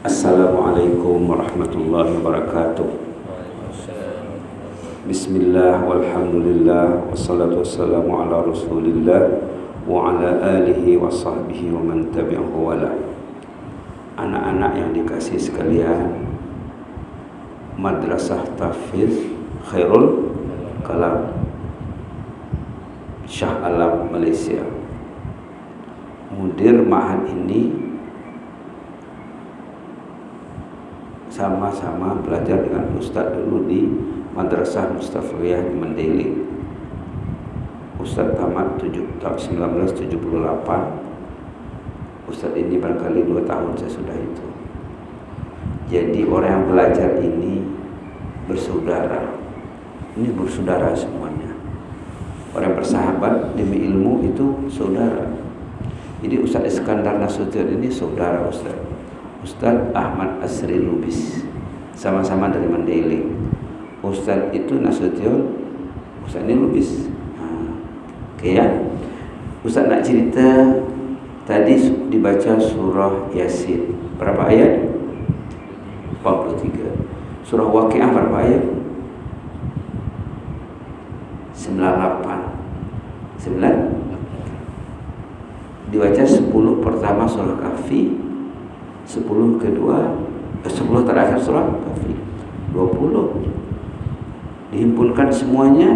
Assalamualaikum warahmatullahi wabarakatuh. Bismillah walhamdulillah wassalatu wassalamu ala rasulillah wa ala alihi wa sahbihi wa man tabi'ahu wala. Anak-anak yang dikasih sekalian, Madrasah Tahfiz Khairul Kalam Shah Alam Malaysia. Mudir ma'had ini sama-sama belajar dengan Ustaz dulu di Madrasah Mustafawiyah di Mandailing. Ustaz tamat tahun 1978. Ustaz ini barangkali 2 tahun saya sudah itu. Jadi orang yang belajar ini bersaudara. Ini bersaudara semuanya. Orang bersahabat demi ilmu itu saudara. Jadi Ustaz Iskandar Nasution ini saudara Ustaz Ahmad Asri Lubis, sama-sama dari Mandailing. Ustaz itu Nasution, Ustaz ini Lubis. Oke ya. Ustaz nak cerita, tadi dibaca surah Yasin. Berapa ayat? 43. Surah Waqiah berapa ayat? 98. 9. Dibaca 10 pertama surah Kahfi, 10 kedua, 10 terakhir surah Kahfi, 20. Dihimpunkan semuanya.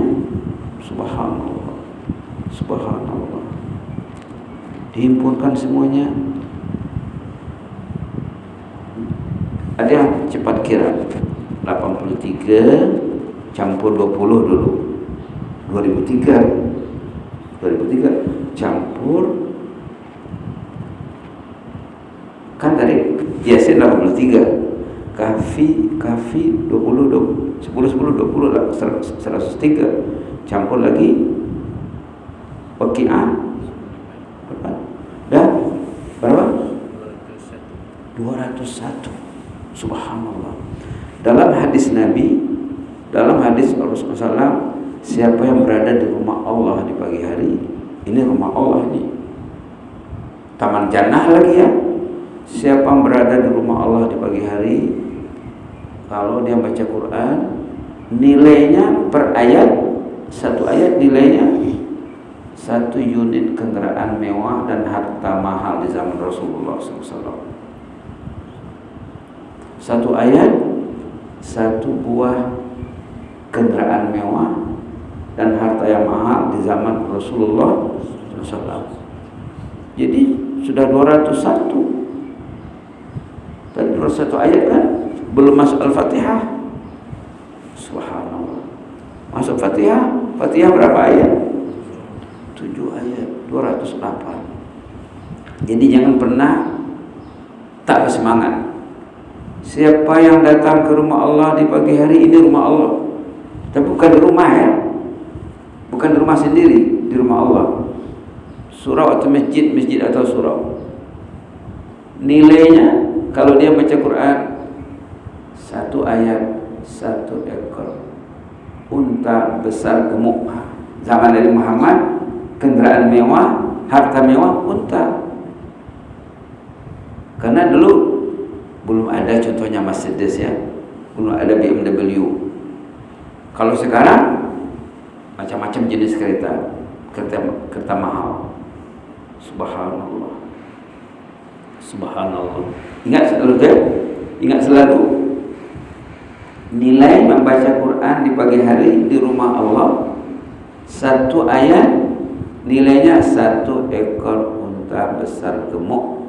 Subhanallah, subhanallah. Dihimpunkan semuanya. Ada yang cepat kira. 83 campur 20 dulu. 2003 campur, kan tadi Yasin 83, Kahfi 20 10 20 lah, 103 campur lagi Waqiah dan berapa? 201. Subhanallah. Dalam hadis Nabi, dalam hadis Rasulullah SAW, siapa yang berada di rumah Allah di pagi hari, ini rumah Allah ini, taman jannah lagi ya. Siapa yang berada di rumah Allah di pagi hari, kalau dia baca Quran, nilainya per ayat, satu ayat nilainya 1 unit kendaraan mewah dan harta mahal di zaman Rasulullah SAW. Satu ayat, 1 buah kendaraan mewah dan harta yang mahal di zaman Rasulullah SAW. Jadi sudah 201. Tadi 201 ayat kan, belum masuk Al-Fatihah. Subhanallah. Masuk Fatihah. Fatihah berapa ayat? 7 ayat, 208. Jadi jangan pernah tak bersemangat. Siapa yang datang ke rumah Allah di pagi hari, ini rumah Allah. Tapi bukan di rumah ya. Bukan di rumah sendiri, di rumah Allah. Surau atau masjid, masjid atau surau. Nilainya kalau dia baca Quran, 1 ayat 1 ekor unta besar gemuk. Zaman Nabi Muhammad, kendaraan mewah, harta mewah, unta. Karena dulu belum ada contohnya Mercedes ya, belum ada BMW. Kalau sekarang macam-macam jenis kereta mahal. Subhanallah, subhanallah. Ingat selalu nilai membaca Quran di pagi hari di rumah Allah, 1 ayat nilainya 1 ekor unta besar gemuk,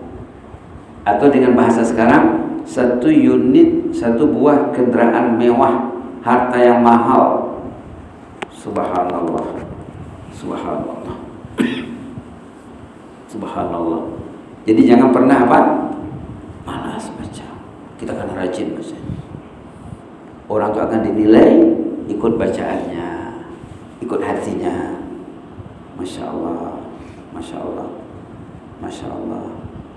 atau dengan bahasa sekarang 1 unit, 1 buah kendaraan mewah, harta yang mahal. Subhanallah, subhanallah, subhanallah. Jadi jangan pernah apa? Malas baca. Kita akan rajin baca. Orang itu akan dinilai ikut bacaannya, ikut hatinya. Masya Allah, masya Allah, masya Allah.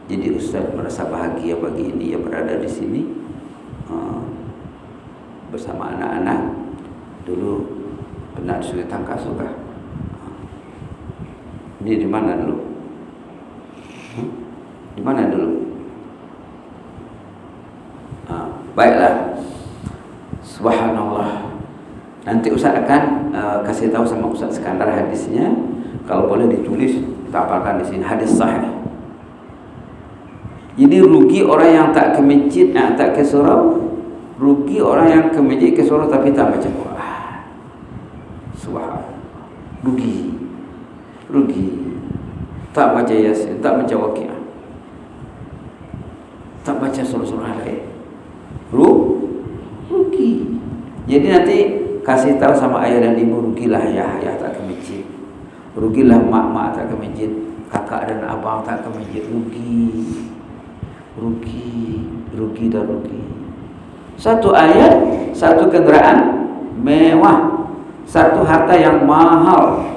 Jadi Ustaz merasa bahagia pagi ini ya berada di sini bersama anak-anak. Dulu pernah disuruh tangkas suka. Ini di mana dulu? Di mana dulu? Baiklah. Subhanallah. Nanti Ustaz akan kasih tahu sama Ustaz Skandar hadisnya. Kalau boleh ditulis, kita hafalkan di sini hadis sahih. Jadi rugi orang yang tak ke masjid, tak ke surau. Rugi orang yang ke masjid, ke surau tapi tak baca Quran. Subhanallah. Rugi. Tak baca Yasin, tak baca Waqiah, tak baca surah-surah lain. Rugi. Jadi nanti kasih tahu sama ayah dan ibu, rugilah ayah tak ke masjid, rugilah mak tak ke masjid, kakak dan abang tak ke masjid. Rugi dan rugi. Satu ayat, satu kendaraan mewah, satu harta yang mahal.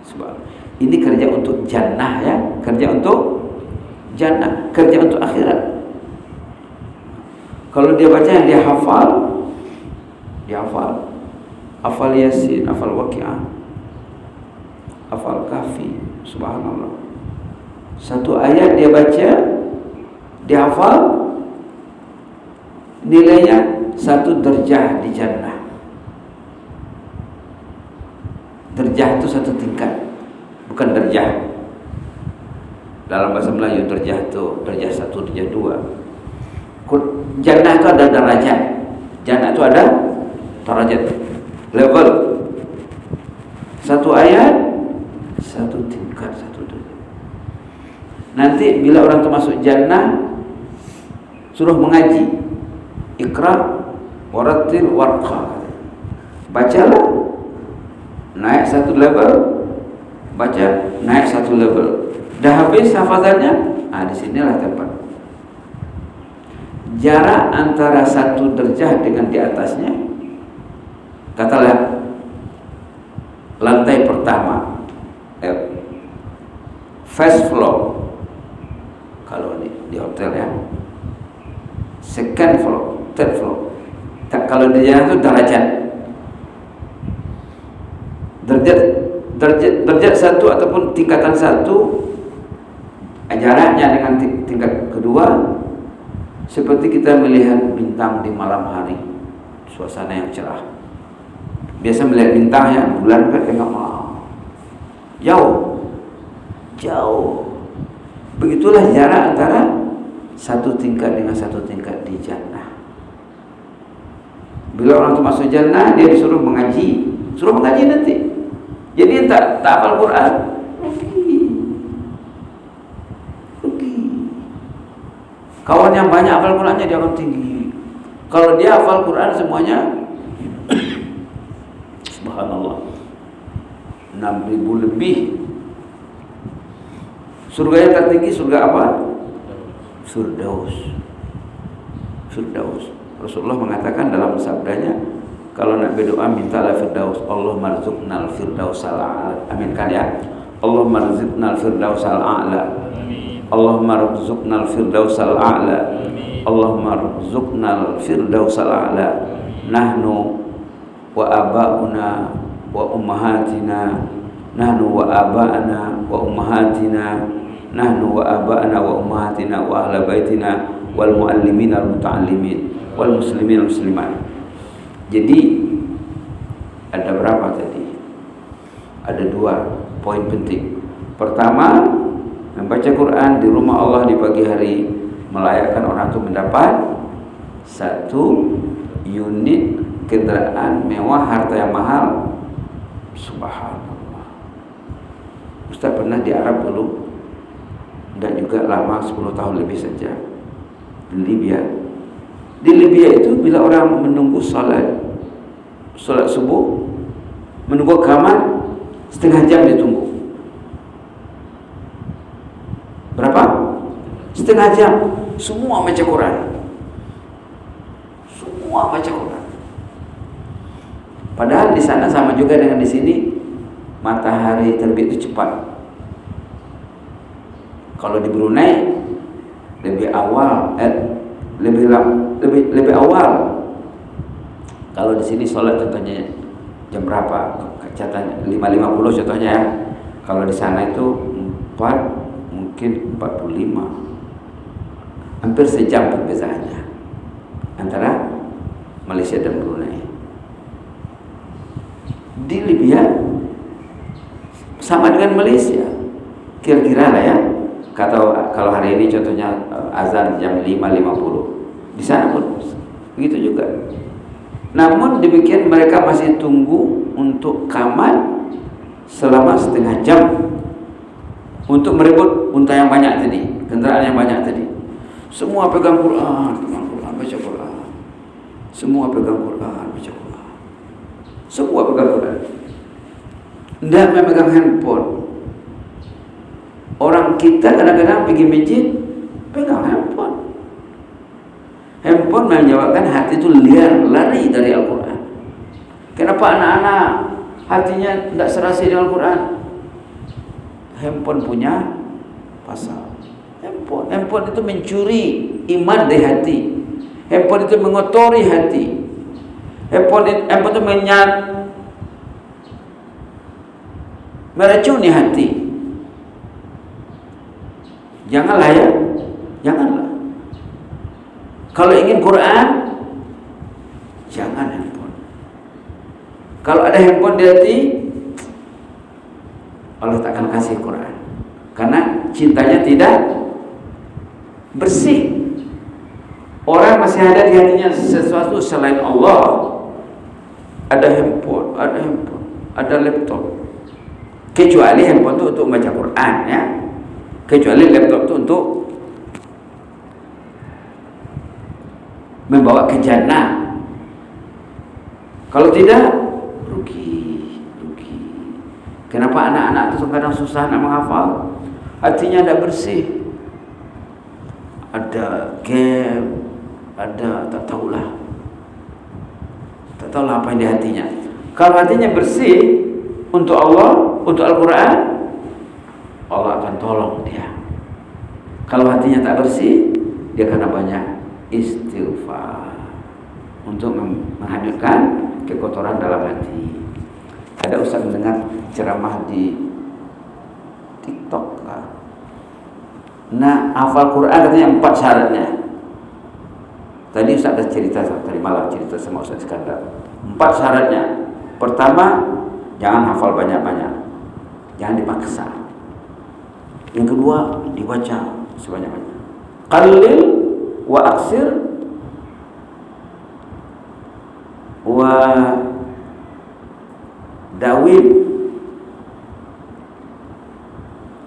Sebab ini kerja untuk jannah ya, kerja untuk jannah, kerja untuk akhirat. Kalau dia baca yang dia hafal, hafal Yasin, hafal Waqiah, hafal Kahfi, subhanallah. Satu ayat dia baca, dia hafal, nilainya satu derajah di jannah. Derajah itu satu tingkat, bukan derajah. Dalam bahasa Melayu derajah itu derajah 1, derajah 2. Jannah itu ada derajat. Jannah itu ada derajat, level. Satu ayat, satu tingkat, satu derajat. Nanti bila orang itu masuk jannah, suruh mengaji. Iqra warattil warqa. Bacalah, naik satu level. Baca, naik satu level. Dah habis hafalannya, di sinilah tempat. Jarak antara satu derajah dengan di atasnya, katalah lantai pertama, first floor kalau di hotel ya, second floor, third floor. Kalau di jalan itu derajat satu ataupun tingkatan satu, jaraknya dengan tingkat kedua seperti kita melihat bintang di malam hari, suasana yang cerah. Biasa melihat bintang ya, bulan kan tengok jauh. Begitulah jarak antara satu tingkat dengan satu tingkat di jannah. Bila orang itu masuk jannah, dia disuruh mengaji, nanti. Jadi tak hafal Quran, rugi. Kawan yang banyak hafal Qurannya dia akan tinggi. Kalau dia hafal Quran semuanya, subhanallah, 6.000 lebih. Surga yang tertinggi surga apa? Firdaus. Rasulullah mengatakan dalam sabdanya, kalau nak berdoa mintalah Firdaus. Allahumma rzuqnal firdausal a'la. Amin kan ya? Allahumma rzuqnal firdausal a'la. Allahumma rzuqnal firdausal a'la. Allahumma rzuqnal firdausal a'la. Nahnu wa aba'una wa ummahatina. Nahnu wa aba'ana wa ummahatina. Nahnu wa aba'ana wa ummahatina wa ahla baitina wal muallimin al muta'allimin wal muslimin al muslimat. Jadi ada berapa tadi? Ada 2 poin penting. Pertama, membaca Quran di rumah Allah di pagi hari melayakkan orang itu mendapat 1 unit kendaraan mewah, harta yang mahal. Subhanallah. Ustaz pernah di Arab dulu, dan juga lama 10 tahun lebih saja di Libya. Di Libya itu bila orang menunggu salat subuh, menunggu kamar setengah jam ditunggu. Berapa? Setengah jam. Semua baca Quran. Padahal di sana sama juga dengan di sini, matahari terbit itu cepat. Kalau di Brunei lebih awal, lebih awal. Kalau di sini sholat contohnya jam berapa? Catatan 5.50 contohnya ya. Kalau di sana itu 4, mungkin 45. Hampir sejam perbezaannya. antara Malaysia dan Brunei. Di Libya sama dengan Malaysia, kira-kira lah ya. Kalau hari ini contohnya azan jam 5.50, di sana pun begitu juga. Namun demikian mereka masih tunggu untuk kamat selama setengah jam untuk merebut unta yang banyak tadi, kendaraan yang banyak tadi. Semua pegang Quran, baca Quran. Semua pegang Quran, baca Quran. Semua pegang Quran. Tidak memegang handphone. Orang kita kadang-kadang pergi masjid pegang handphone. Handphone menyebabkan hati itu liar, lari dari Al-Quran. Kenapa anak-anak hatinya tidak serasi dengan Al-Quran? Handphone punya pasal. Handphone itu mencuri iman dari hati. Handphone itu mengotori hati. Handphone itu meracuni hati. Janganlah ya, janganlah. Kalau ingin Quran, jangan handphone. Kalau ada handphone di hati, Allah tak akan kasih Quran, karena cintanya tidak bersih. Orang masih ada di hatinya sesuatu selain Allah. Ada handphone, ada laptop. Kecuali handphone itu untuk baca Quran ya. Kecuali laptop itu untuk membawa ke jannah. Kalau tidak, rugi. Kenapa anak-anak itu kadang susah nak menghafal? Hatinya tidak bersih. Ada game, ada tak tahulah apa yang di hatinya. Kalau hatinya bersih untuk Allah, untuk Al-Quran, Allah akan tolong dia. Kalau hatinya tak bersih, dia kena banyak istighfar untuk menghadirkan kekotoran dalam hati. Ada ustaz mendengar ceramah di TikTok lah. Nah, hafal Quran katanya 4 syaratnya. Tadi ustaz ada cerita, tadi malam cerita sama Ustaz Iskandar. 4 syaratnya. Pertama, jangan hafal banyak-banyak. Jangan dipaksa. Yang kedua, dibaca sebanyak-banyak. Qalil wa aksir wa dawib.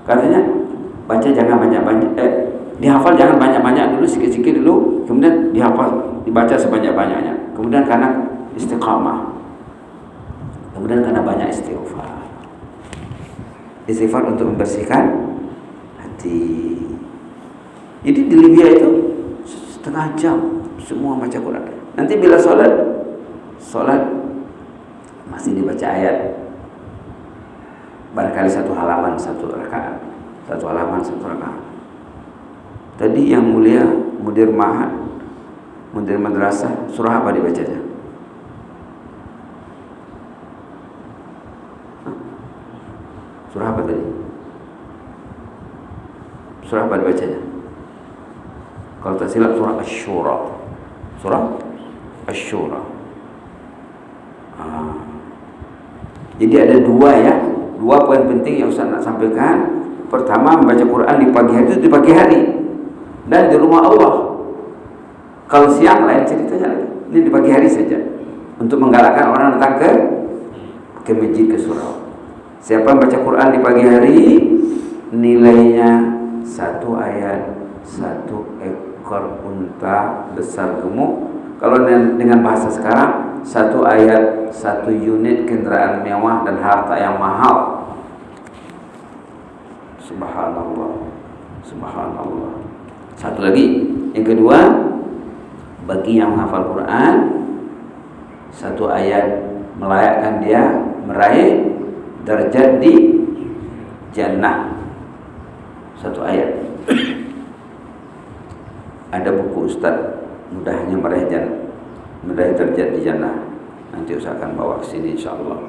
Katanya baca jangan banyak-banyak, dihafal jangan banyak-banyak dulu, sikit-sikit dulu, kemudian dihafal, dibaca sebanyak-banyaknya. Kemudian karena istiqamah, kemudian karena banyak istighfar. Istighfar untuk membersihkan hati. Jadi di Libya itu setengah jam semua baca Quran. Nanti bila sholat masih dibaca ayat. Barangkali 1 halaman 1 rakaat. 1 halaman 1 rakaat. Tadi yang mulia mudir ma'had, mudir madrasah, surah apa dibacanya? Surah apa tadi? Surah apa dibacanya? Kalau tak silap surah Asy-Syura. Surah Asy-Syura. Jadi ada 2 poin penting yang Ustaz nak sampaikan. Pertama, membaca Quran di pagi hari itu di pagi hari dan di rumah Allah. Kalau siang lain ceritanya lagi. Ini di pagi hari saja untuk menggalakkan orang datang ke masjid, ke surau. Siapa yang baca Quran di pagi hari, nilainya 1 ayat 1 ekor unta besar gemuk. Kalau dengan bahasa sekarang, 1 ayat 1 unit kendaraan mewah dan harta yang mahal. Subhanallah, subhanallah. Satu lagi, yang kedua, bagi yang menghafal Quran, 1 ayat melayakkan dia meraih derajat di jannah. 1 ayat. Ada buku Ustaz, mudahnya meraih derajat di jannah. Nanti Ustaz akan bawa ke sini insyaallah.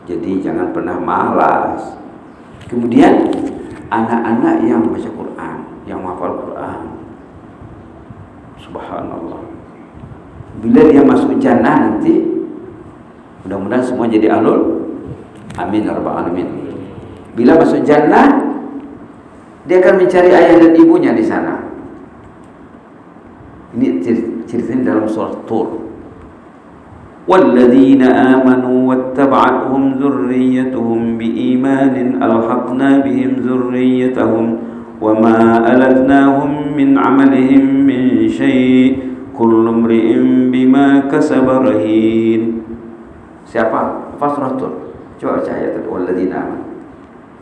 Jadi jangan pernah malas. Kemudian anak-anak yang baca Quran, yang menghafal Quran, subhanallah, Bila dia masuk jannah nanti, mudah-mudahan semua jadi ahlul amin ya rabbal alamin. Bila masuk jannah, dia akan mencari ayah dan ibunya di sana. Ini ceritanya dalam surah Tur. وَالَّذِينَ آمَنُوا وَاتَّبَعَتْهُمْ ذُرِّيَّتُهُمْ بِإِيمَانٍ أَلْحَقْنَا بِهِمْ ذُرِّيَّتَهُمْ وَمَا أَلَتْنَاهُمْ مِنْ عَمَلِهِمْ مِنْ شَيْءٍ كُلُّ امْرِئٍ بِمَا كَسَبَ رَهِينٌ. Siapa? Apa surah Tur? Coba baca ayat itu. وَالَّذِينَ آمَنُوا.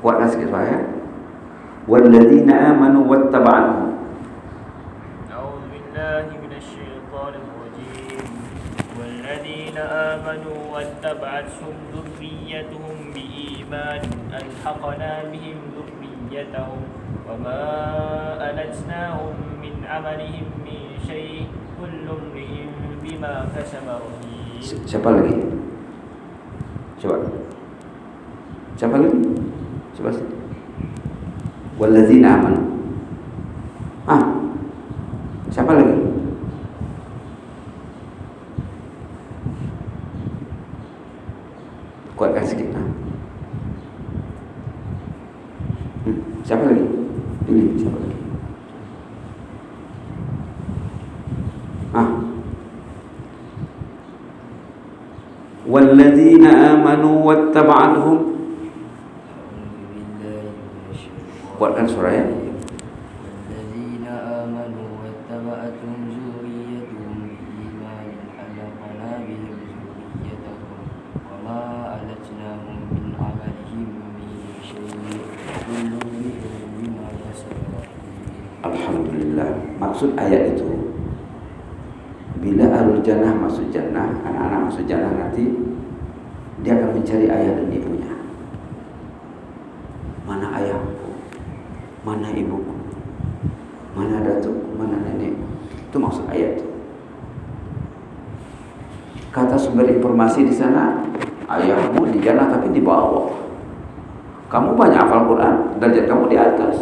Kuatkan sikit suara. وَالَّذِينَ آمَنُوا وَاتَّبَعَتْهُمْ. أعوذ بالله من الشيطان الرجيم. والذين آمنوا واتبعتهم ذريتهم بإيمان ألحقنا بهم ذريتهم وما ألتناهم من عملهم من شيء كل امرئ بما كسب رهين. Siapa lagi? Coba. Siapa lagi? Coba. Walladzina amanu. Siapa lagi? Kuatkan sedikit. Siapa lagi? Ini siapa lagi? Walladzina amanu wattaba'athum. Kuatkan suara ya. Walladzina amanu wattaba'athum zurriyyatuhum biimanin alhaqna bihim zurriyyatahum wama alatnahum min amalihim min syai' kullu imrin bima kasaba. Alhamdulillah. Maksud ayat itu, bila ahlul jannah masuk jannah, anak-anak masuk jannah nanti, dia akan mencari ayah dan ibunya. Mana ayahku, mana ibuku, mana datukku, mana nenekku. Itu maksud ayat itu. Kata sumber informasi di sana, ayahmu di jannah tapi di bawah. Kamu banyak hafal Quran, derajat kamu di atas.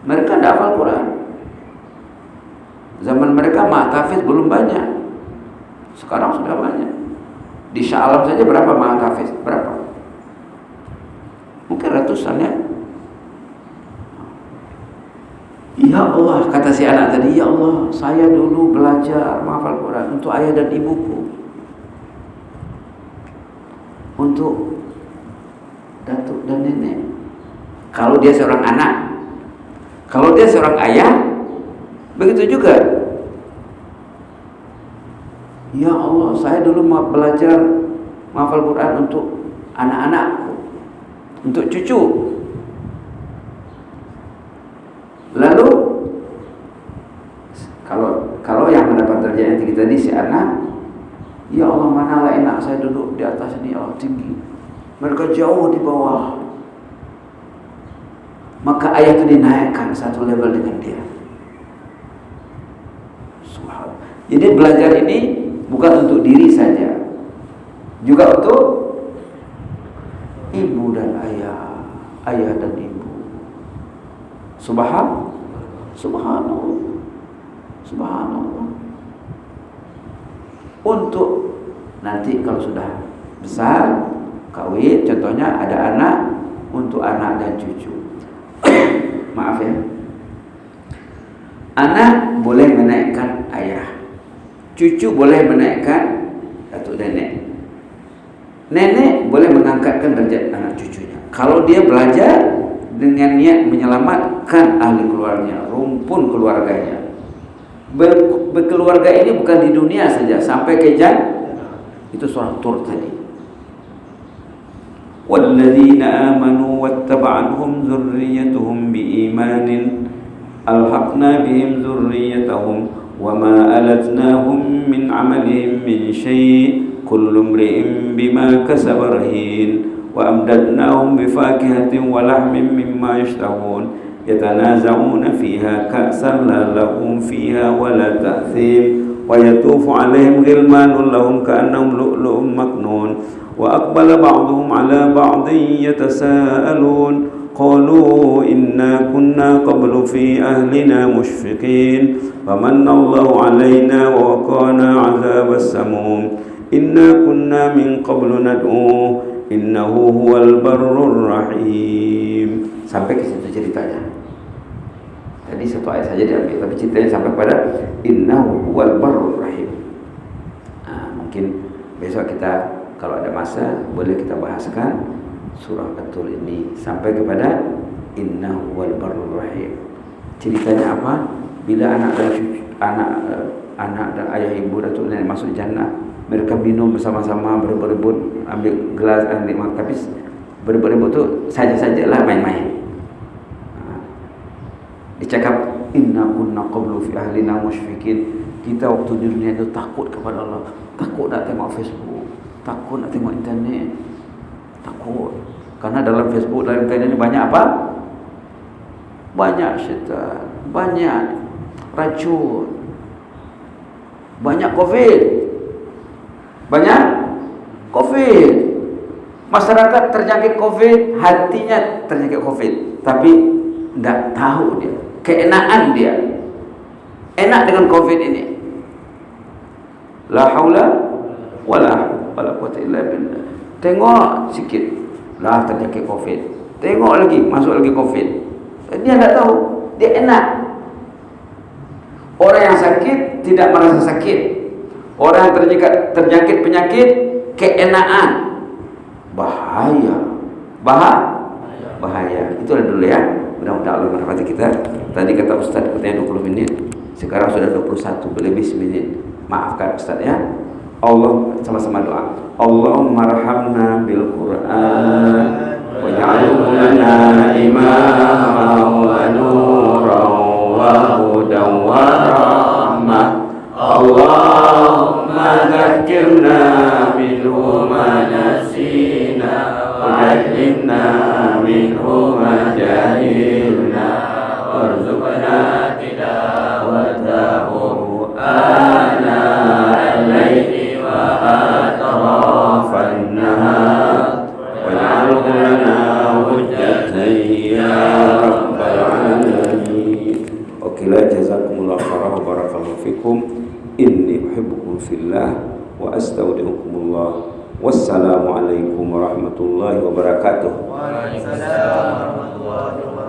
Mereka tidak hafal Quran. Zaman mereka mahtafiz belum banyak. Sekarang sudah banyak. Di Shah Alam saja berapa mahtafiz? Berapa? Mungkin ratusan ya. Ya Allah, kata si anak tadi, ya Allah, saya dulu belajar menghafal Quran untuk ayah dan ibuku, untuk datuk dan nenek. Kalau dia seorang anak, kalau dia seorang ayah, begitu juga. Ya Allah, saya dulu mau belajar menghafal Quran untuk anak-anakku, untuk cucu. Lalu kalau yang mendapat derajat yang tinggi tadi si anak, ya Allah, manalah enak saya duduk di atas ini, Allah tinggi, mereka jauh di bawah. Maka ayah itu dinaikkan satu level dengan dia. Subhanallah. Jadi belajar ini bukan untuk diri saja, juga untuk ibu dan ayah, ayah dan ibu. Subhanallah. Subhanallah. Untuk nanti kalau sudah besar, kawin, contohnya ada anak, untuk anak dan cucu. Maaf ya. Anak boleh menaikkan ayah, cucu boleh menaikkan datuk nenek, nenek boleh mengangkatkan derajat anak cucunya. Kalau dia belajar dengan niat menyelamatkan ahli keluarganya, rumpun keluarganya. Berkeluarga ini bukan di dunia saja, sampai ke jannah. Itu surah Tur tadi. Walladzina amanu wattaba'athum dzurriyyatuhum biimanin alhaqna bihim dzurriyyatahum wama alatnahum min amalihim min syai' kullu imri'in bima kasaba rahin wa amdadnahum bifakihatin wa lahmin mimma yashtahun yatanaza'una fiha ka'san la lahum fiha wa la ta'thim wa yatufu 'alaihim ghilmanun lahum ka'annahum lu'lu'un maknun wa aqbala ba'duhum 'ala ba'din yatasaalun قالوا إنا كنا قبل في أهلنا مشفقين فمن الله علينا ووقانا عذاب السموم إنا كنا من قبل ندعوه إنه هو البر الرحيم. Sampai ke situ ceritanya. Tadi satu ayat saja diambil, tapi ceritanya sampai pada innahu huwal barrur rahim. Mungkin besok kita kalau ada masa boleh kita bahaskan surah At-Tur ini sampai kepada innahu huwal barrur rahim. Ceritanya apa? Bila anak dan ayah ibu datuk nenek masuk jannah, mereka minum bersama-sama berebut-rebut ambil gelas nikmat, tapi berebut-rebut tu saja-sajalah main-main. Dicakap inna kunna qablu fi ahlina musyfiqin. Kita waktu di dunia itu takut kepada Allah, takut nak tengok Facebook, takut nak tengok internet, takut karena dalam Facebook, dalam internet ini banyak apa? Banyak syaitan, banyak racun, banyak COVID, banyak COVID. Masyarakat terjangkit COVID, hatinya terjangkit COVID, tapi tidak tahu dia, keenaan dia, enak dengan COVID ini. La haula wala quwwata illa billah. Tengok sikit, lah terjangkit COVID. Tengok lagi, masuk lagi COVID. Dia tidak tahu, dia enak. Orang yang sakit tidak merasa sakit. Orang yang terjangkit penyakit keenaan. Bahaya. Itulah dulu ya. Mudah-mudahan Allah merahmati kita. Tadi kata Ustaz katanya 20 menit. Sekarang sudah 21 lebih 9 menit. Maafkan Ustaz ya. Allah, sama-sama doa. Allahumma arhamna bil Qur'an waj'alhu lana imaman wa nuran wa hudan wa rahmah. Allahumma dzakkirna minhu ma nasina wa 'allimna minhu ma jahilna warzuqna tilawatahu ana al-laili wa atrafan nahar waj'alhu lana hujjatan ya rabbal alamin. Okelah, jazakumullah khairan wa barakallahu fikum. Inni uhibbukum fillah wa astaudiukumullah. Wassalamualaikum warahmatullahi wabarakatuh. Waalaikumsalam warahmatullahi wabarakatuh.